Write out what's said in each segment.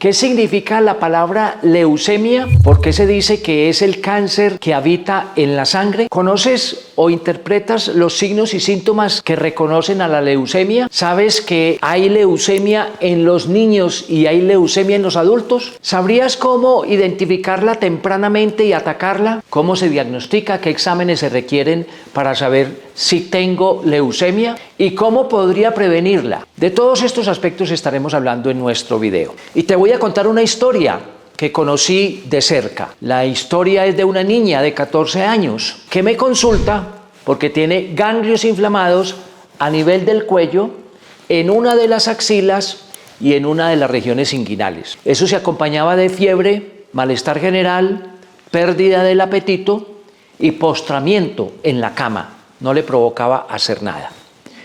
¿Qué significa la palabra leucemia? ¿Por qué se dice que es el cáncer que habita en la sangre? ¿Conoces o interpretas los signos y síntomas que reconocen a la leucemia? ¿Sabes que hay leucemia en los niños y hay leucemia en los adultos? ¿Sabrías cómo identificarla tempranamente y atacarla? ¿Cómo se diagnostica? ¿Qué exámenes se requieren para saber si tengo leucemia? ¿Y cómo podría prevenirla? De todos estos aspectos estaremos hablando en nuestro video. Y te voy a contar una historia que conocí de cerca. La historia es de una niña de 14 años que me consulta porque tiene ganglios inflamados a nivel del cuello, en una de las axilas y en una de las regiones inguinales. Eso se acompañaba de fiebre, malestar general, pérdida del apetito y postramiento en la cama. No le provocaba hacer nada.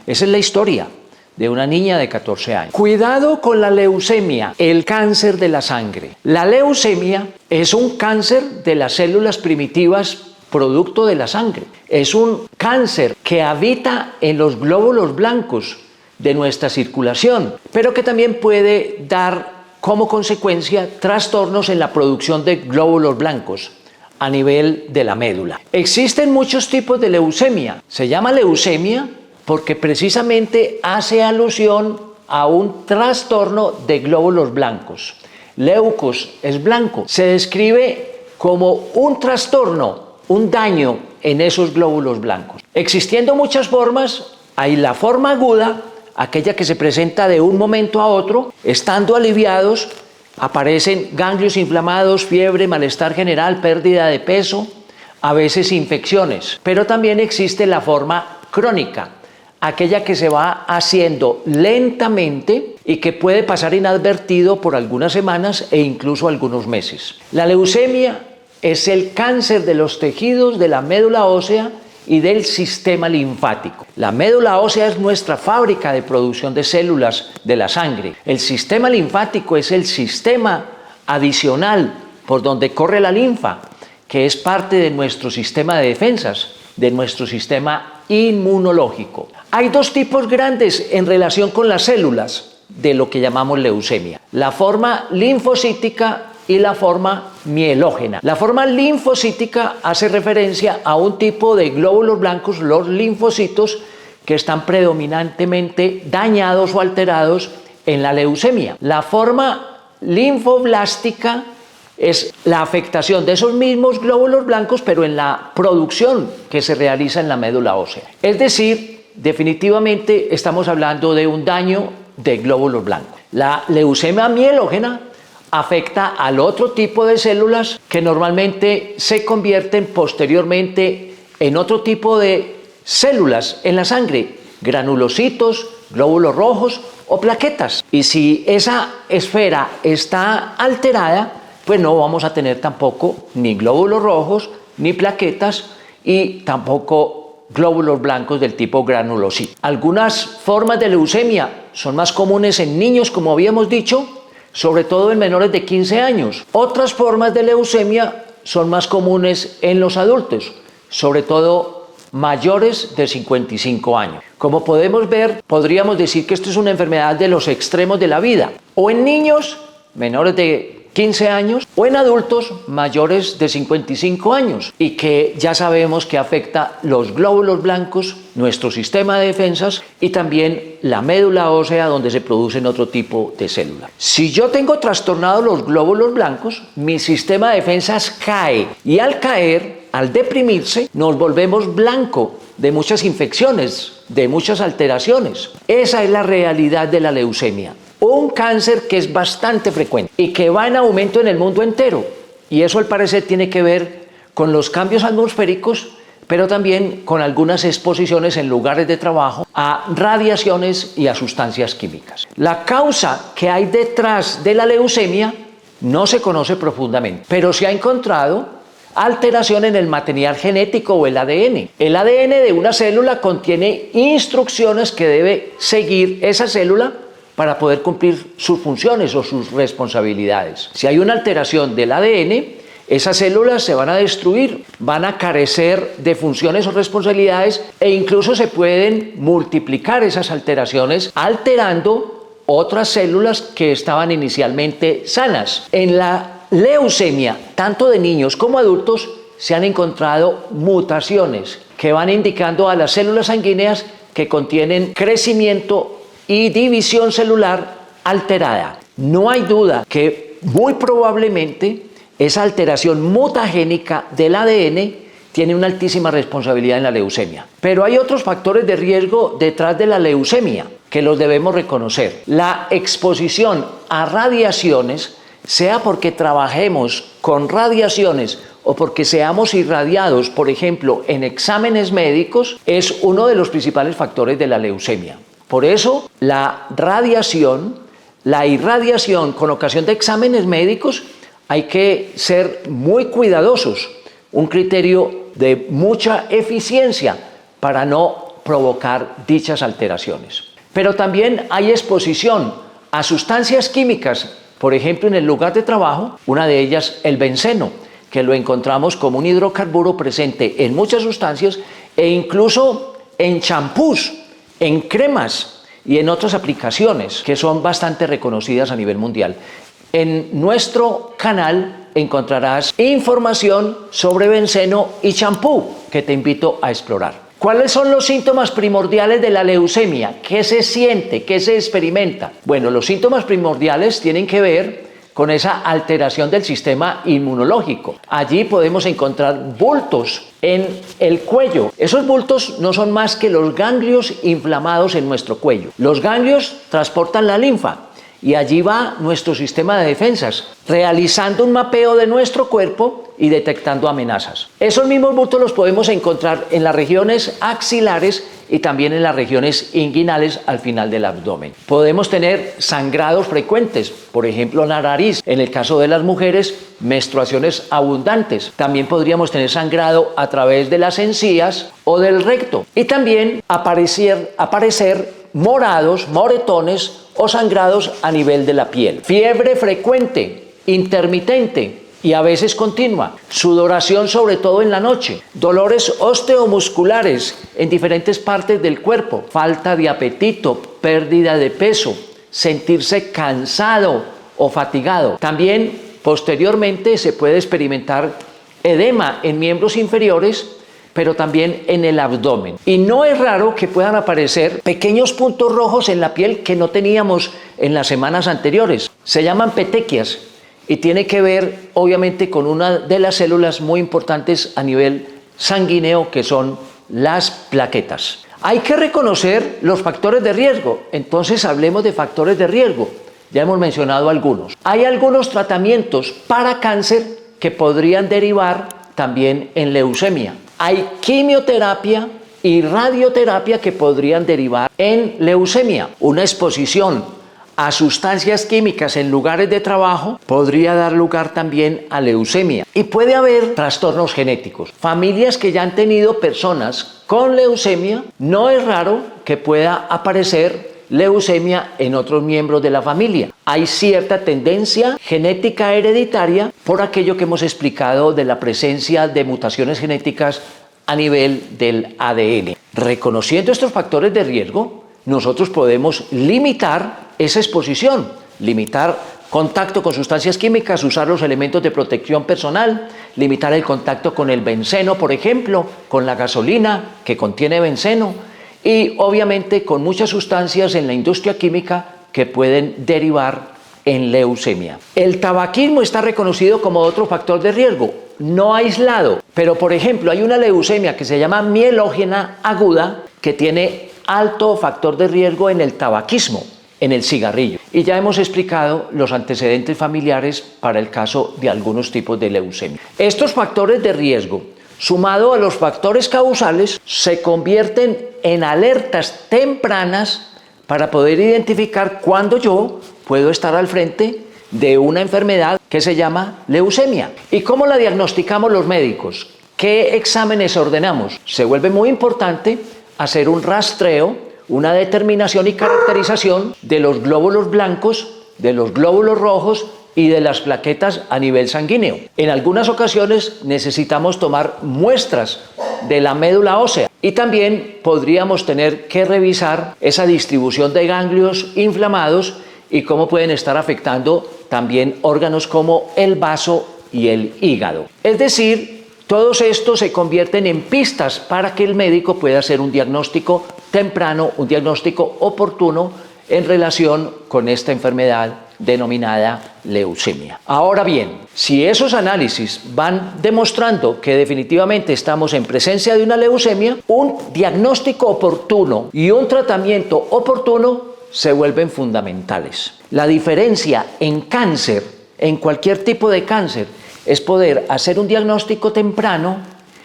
Esa es la historia de una niña de 14 años. Cuidado con la leucemia, el cáncer de la sangre. La leucemia es un cáncer de las células primitivas producto de la sangre. Es un cáncer que habita en los glóbulos blancos de nuestra circulación, pero que también puede dar como consecuencia trastornos en la producción de glóbulos blancos a nivel de la médula. Existen muchos tipos de leucemia. Se llama leucemia porque precisamente hace alusión a un trastorno de glóbulos blancos. Leucos es blanco. Se describe como un trastorno, un daño en esos glóbulos blancos. Existiendo muchas formas, hay la forma aguda, aquella que se presenta de un momento a otro, estando aliviados, aparecen ganglios inflamados, fiebre, malestar general, pérdida de peso, a veces infecciones. Pero también existe la forma crónica, aquella que se va haciendo lentamente y que puede pasar inadvertido por algunas semanas e incluso algunos meses. La leucemia es el cáncer de los tejidos de la médula ósea y del sistema linfático. La médula ósea es nuestra fábrica de producción de células de la sangre. El sistema linfático es el sistema adicional por donde corre la linfa, que es parte de nuestro sistema de defensas, de nuestro sistema inmunológico. Hay dos tipos grandes en relación con las células de lo que llamamos leucemia: la forma linfocítica y la forma mielógena. La forma linfocítica hace referencia a un tipo de glóbulos blancos, los linfocitos, que están predominantemente dañados o alterados en la leucemia. La forma linfoblástica es la afectación de esos mismos glóbulos blancos, pero en la producción que se realiza en la médula ósea. Es decir, definitivamente estamos hablando de un daño de glóbulos blancos. La leucemia mielógena afecta al otro tipo de células que normalmente se convierten posteriormente en otro tipo de células en la sangre, granulocitos, glóbulos rojos o plaquetas. Y si esa esfera está alterada, pues no vamos a tener tampoco ni glóbulos rojos, ni plaquetas y tampoco glóbulos blancos del tipo granulocito. Algunas formas de leucemia son más comunes en niños, como habíamos dicho, sobre todo en menores de 15 años. Otras formas de leucemia son más comunes en los adultos, sobre todo mayores de 55 años. Como podemos ver, podríamos decir que esto es una enfermedad de los extremos de la vida, o en niños menores de 15 años o en adultos mayores de 55 años, y que ya sabemos que afecta los glóbulos blancos, nuestro sistema de defensas y también la médula ósea, donde se producen otro tipo de células. Si yo tengo trastornados los glóbulos blancos, mi sistema de defensas cae, y al caer, al deprimirse, nos volvemos blanco de muchas infecciones, de muchas alteraciones. Esa es la realidad de la leucemia. Un cáncer que es bastante frecuente y que va en aumento en el mundo entero. Y eso al parecer tiene que ver con los cambios atmosféricos, pero también con algunas exposiciones en lugares de trabajo a radiaciones y a sustancias químicas. La causa que hay detrás de la leucemia no se conoce profundamente, pero se ha encontrado alteración en el material genético o el ADN. El ADN de una célula contiene instrucciones que debe seguir esa célula para poder cumplir sus funciones o sus responsabilidades. Si hay una alteración del ADN, esas células se van a destruir, van a carecer de funciones o responsabilidades, e incluso se pueden multiplicar esas alteraciones, alterando otras células que estaban inicialmente sanas. En la leucemia, tanto de niños como adultos, se han encontrado mutaciones que van indicando a las células sanguíneas que contienen crecimiento y división celular alterada. No hay duda que muy probablemente esa alteración mutagénica del ADN tiene una altísima responsabilidad en la leucemia. Pero hay otros factores de riesgo detrás de la leucemia que los debemos reconocer. La exposición a radiaciones, sea porque trabajemos con radiaciones o porque seamos irradiados, por ejemplo, en exámenes médicos, es uno de los principales factores de la leucemia. Por eso, la irradiación con ocasión de exámenes médicos, hay que ser muy cuidadosos, un criterio de mucha eficiencia para no provocar dichas alteraciones. Pero también hay exposición a sustancias químicas, por ejemplo, en el lugar de trabajo, una de ellas el benceno, que lo encontramos como un hidrocarburo presente en muchas sustancias e incluso en champús, en cremas y en otras aplicaciones que son bastante reconocidas a nivel mundial. En nuestro canal encontrarás información sobre benceno y champú que te invito a explorar. ¿Cuáles son los síntomas primordiales de la leucemia? ¿Qué se siente? ¿Qué se experimenta? Bueno, los síntomas primordiales tienen que ver con esa alteración del sistema inmunológico. Allí podemos encontrar bultos en el cuello. Esos bultos no son más que los ganglios inflamados en nuestro cuello. Los ganglios transportan la linfa y allí va nuestro sistema de defensas, realizando un mapeo de nuestro cuerpo y detectando amenazas. Esos mismos bultos los podemos encontrar en las regiones axilares y también en las regiones inguinales al final del abdomen. Podemos tener sangrados frecuentes, por ejemplo la nariz. En el caso de las mujeres, menstruaciones abundantes. También podríamos tener sangrado a través de las encías o del recto. Y también aparecer morados, moretones o sangrados a nivel de la piel. Fiebre frecuente, intermitente y a veces continua. Sudoración sobre todo en la noche. Dolores osteomusculares en diferentes partes del cuerpo. Falta de apetito, pérdida de peso, sentirse cansado o fatigado. También posteriormente se puede experimentar edema en miembros inferiores, pero también en el abdomen. Y no es raro que puedan aparecer pequeños puntos rojos en la piel que no teníamos en las semanas anteriores. Se llaman petequias y tiene que ver obviamente con una de las células muy importantes a nivel sanguíneo, que son las plaquetas. Hay que reconocer los factores de riesgo. Entonces hablemos de factores de riesgo. Ya hemos mencionado algunos. Hay algunos tratamientos para cáncer que podrían derivar también en leucemia. Hay quimioterapia y radioterapia que podrían derivar en leucemia. Una exposición a sustancias químicas en lugares de trabajo podría dar lugar también a leucemia. Y puede haber trastornos genéticos. Familias que ya han tenido personas con leucemia, no es raro que pueda aparecer leucemia en otros miembros de la familia. Hay cierta tendencia genética hereditaria por aquello que hemos explicado de la presencia de mutaciones genéticas a nivel del ADN. Reconociendo estos factores de riesgo, nosotros podemos limitar esa exposición, limitar contacto con sustancias químicas, usar los elementos de protección personal, limitar el contacto con el benceno, por ejemplo, con la gasolina que contiene benceno, y obviamente con muchas sustancias en la industria química que pueden derivar en leucemia. El tabaquismo está reconocido como otro factor de riesgo, no aislado, pero por ejemplo hay una leucemia que se llama mielógena aguda que tiene alto factor de riesgo en el tabaquismo, en el cigarrillo. Y ya hemos explicado los antecedentes familiares para el caso de algunos tipos de leucemia. Estos factores de riesgo, sumado a los factores causales, se convierten en alertas tempranas para poder identificar cuándo yo puedo estar al frente de una enfermedad que se llama leucemia. ¿Y cómo la diagnosticamos los médicos? ¿Qué exámenes ordenamos? Se vuelve muy importante hacer un rastreo, una determinación y caracterización de los glóbulos blancos, de los glóbulos rojos y de las plaquetas a nivel sanguíneo. En algunas ocasiones necesitamos tomar muestras de la médula ósea y también podríamos tener que revisar esa distribución de ganglios inflamados y cómo pueden estar afectando también órganos como el vaso y el hígado. Es decir, todos estos se convierten en pistas para que el médico pueda hacer un diagnóstico temprano, un diagnóstico oportuno en relación con esta enfermedad denominada leucemia. Ahora bien, si esos análisis van demostrando que definitivamente estamos en presencia de una leucemia, un diagnóstico oportuno y un tratamiento oportuno se vuelven fundamentales. La diferencia en cáncer, en cualquier tipo de cáncer, es poder hacer un diagnóstico temprano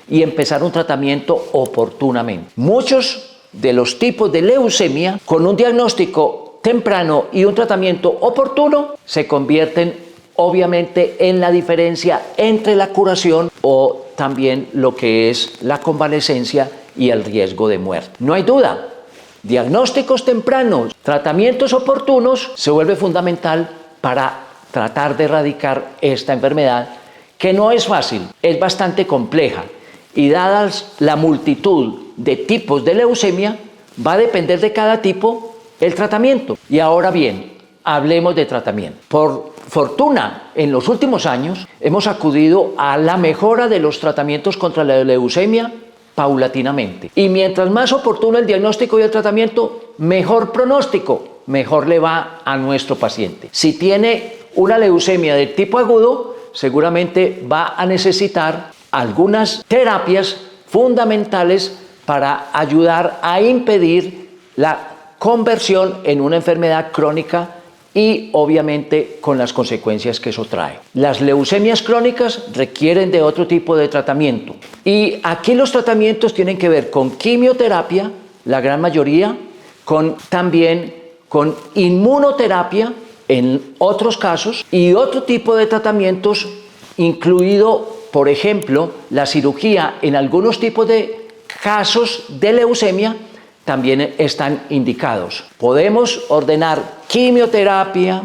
y empezar un tratamiento oportunamente. Muchos de los tipos de leucemia, con un diagnóstico temprano y un tratamiento oportuno, se convierten obviamente en la diferencia entre la curación o también lo que es la convalecencia y el riesgo de muerte. No hay duda, diagnósticos tempranos, tratamientos oportunos se vuelve fundamental para tratar de erradicar esta enfermedad, que no es fácil, es bastante compleja y dadas la multitud de tipos de leucemia, va a depender de cada tipo el tratamiento. Y ahora bien, hablemos de tratamiento. Por fortuna, en los últimos años hemos acudido a la mejora de los tratamientos contra la leucemia paulatinamente. Y mientras más oportuno el diagnóstico y el tratamiento, mejor pronóstico, mejor le va a nuestro paciente. Si tiene una leucemia de tipo agudo, seguramente va a necesitar algunas terapias fundamentales para ayudar a impedir la conversión en una enfermedad crónica y obviamente con las consecuencias que eso trae. Las leucemias crónicas requieren de otro tipo de tratamiento y aquí los tratamientos tienen que ver con quimioterapia, la gran mayoría, también con inmunoterapia en otros casos y otro tipo de tratamientos, incluido, por ejemplo, la cirugía en algunos tipos de casos de leucemia también están indicados. Podemos ordenar quimioterapia,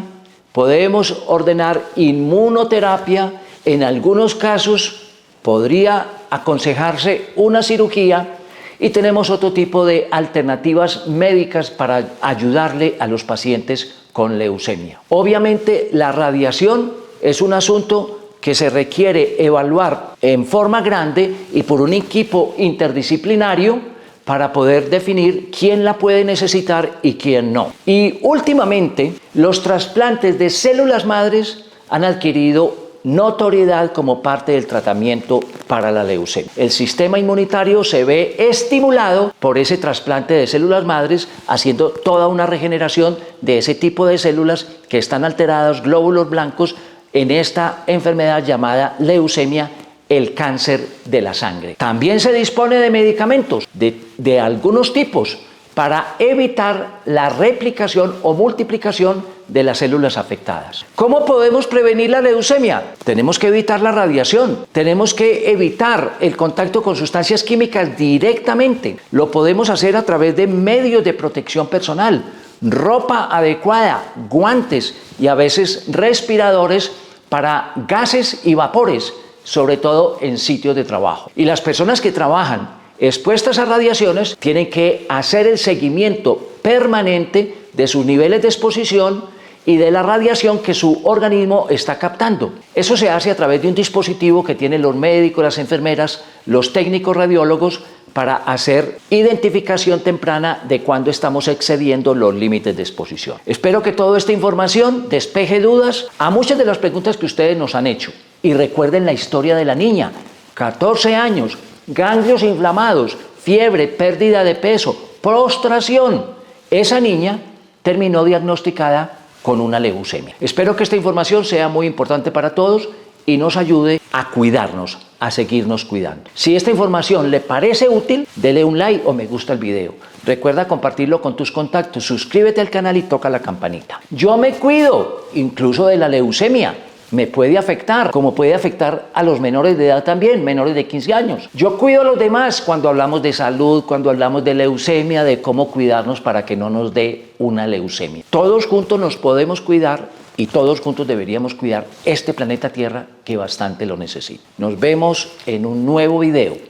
podemos ordenar inmunoterapia, en algunos casos podría aconsejarse una cirugía y tenemos otro tipo de alternativas médicas para ayudarle a los pacientes con leucemia. Obviamente la radiación es un asunto que se requiere evaluar en forma grande y por un equipo interdisciplinario para poder definir quién la puede necesitar y quién no. Y últimamente, los trasplantes de células madres han adquirido notoriedad como parte del tratamiento para la leucemia. El sistema inmunitario se ve estimulado por ese trasplante de células madres, haciendo toda una regeneración de ese tipo de células que están alteradas, glóbulos blancos, en esta enfermedad llamada leucemia, el cáncer de la sangre. También se dispone de medicamentos de algunos tipos para evitar la replicación o multiplicación de las células afectadas. ¿Cómo podemos prevenir la leucemia? Tenemos que evitar la radiación, tenemos que evitar el contacto con sustancias químicas directamente. Lo podemos hacer a través de medios de protección personal, ropa adecuada, guantes y a veces respiradores para gases y vapores, sobre todo en sitios de trabajo. Y las personas que trabajan expuestas a radiaciones tienen que hacer el seguimiento permanente de sus niveles de exposición y de la radiación que su organismo está captando. Eso se hace a través de un dispositivo que tienen los médicos, las enfermeras, los técnicos radiólogos para hacer identificación temprana de cuando estamos excediendo los límites de exposición. Espero que toda esta información despeje dudas a muchas de las preguntas que ustedes nos han hecho. Y recuerden la historia de la niña, 14 años, ganglios inflamados, fiebre, pérdida de peso, prostración. Esa niña terminó diagnosticada con una leucemia. Espero que esta información sea muy importante para todos y nos ayude a cuidarnos, a seguirnos cuidando. Si esta información le parece útil, dele un like o me gusta el video. Recuerda compartirlo con tus contactos, suscríbete al canal y toca la campanita. Yo me cuido, incluso de la leucemia. Me puede afectar, como puede afectar a los menores de edad también, menores de 15 años. Yo cuido a los demás cuando hablamos de salud, cuando hablamos de leucemia, de cómo cuidarnos para que no nos dé una leucemia. Todos juntos nos podemos cuidar y todos juntos deberíamos cuidar este planeta Tierra que bastante lo necesita. Nos vemos en un nuevo video.